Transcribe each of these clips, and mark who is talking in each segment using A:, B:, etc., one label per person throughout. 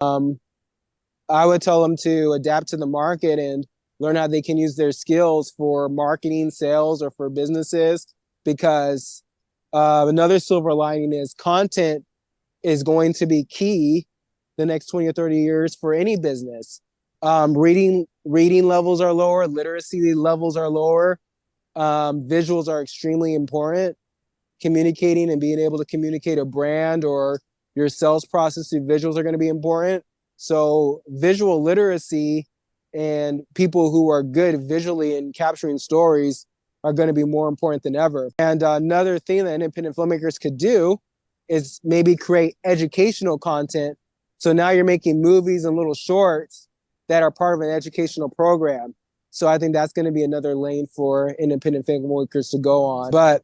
A: I would tell them to adapt to the market and learn how they can use their skills for marketing, sales, or for businesses. Because another silver lining is content is going to be key the next 20 or 30 years for any business. Reading levels are lower, literacy levels are lower, visuals are extremely important. Communicating and being able to communicate a brand or your sales process through visuals are going to be important. So visual literacy and people who are good visually in capturing stories are going to be more important than ever. And another thing that independent filmmakers could do is maybe create educational content. So now you're making movies and little shorts that are part of an educational program. So I think that's going to be another lane for independent filmmakers to go on. But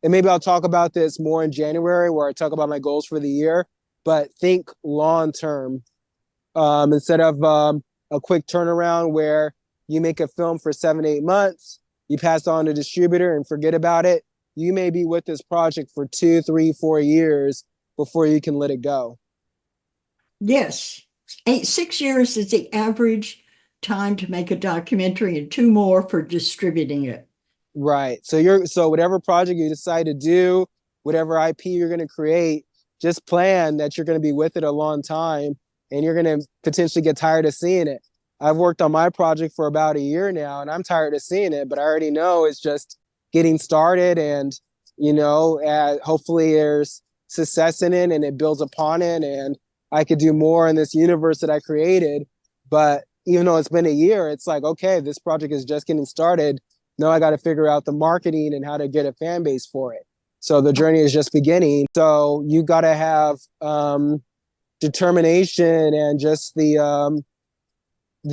A: and maybe I'll talk about this more in January, where I talk about my goals for the year. But think long term, instead of a quick turnaround where you make a film for 7 to 8 months, you pass it on to a distributor and forget about it. You may be with this project for 2, 3, 4 years before you can let it go.
B: Yes. 6 years is the average time to make a documentary and 2 more for distributing it.
A: Right. So whatever project you decide to do, whatever IP you're going to create, just plan that you're going to be with it a long time and you're going to potentially get tired of seeing it. I've worked on my project for about a year now and I'm tired of seeing it, but I already know it's just getting started and, hopefully there's success in it and it builds upon it and I could do more in this universe that I created. But even though it's been a year, it's like, okay, this project is just getting started. Now I got to figure out the marketing and how to get a fan base for it. So the journey is just beginning. So you got to have determination and just the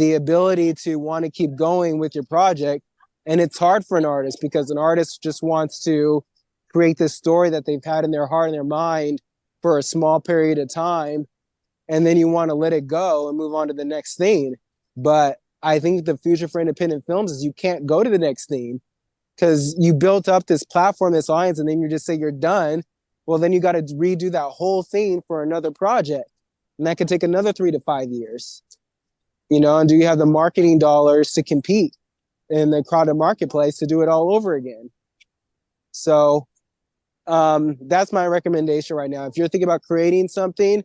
A: ability to want to keep going with your project. And it's hard for an artist because an artist just wants to create this story that they've had in their heart and their mind for a small period of time. And then you want to let it go and move on to the next thing. But I think the future for independent films is you can't go to the next thing because you built up this platform, this audience, and then you just say you're done. Well, then you got to redo that whole thing for another project. And that could take another 3 to 5 years. And do you have the marketing dollars to compete in the crowded marketplace to do it all over again? So that's my recommendation right now. If you're thinking about creating something,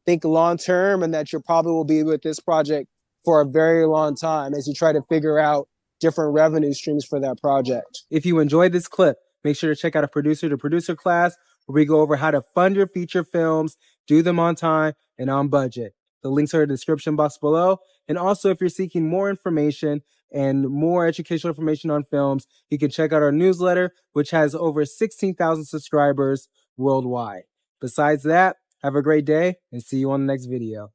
A: think long term and that you probably will be with this project for a very long time as you try to figure out different revenue streams for that project. If you enjoyed this clip, make sure to check out a producer to producer class where we go over how to fund your feature films, do them on time and on budget. The links are in the description box below. And also, if you're seeking more information and more educational information on films, you can check out our newsletter, which has over 16,000 subscribers worldwide. Besides that, have a great day and see you on the next video.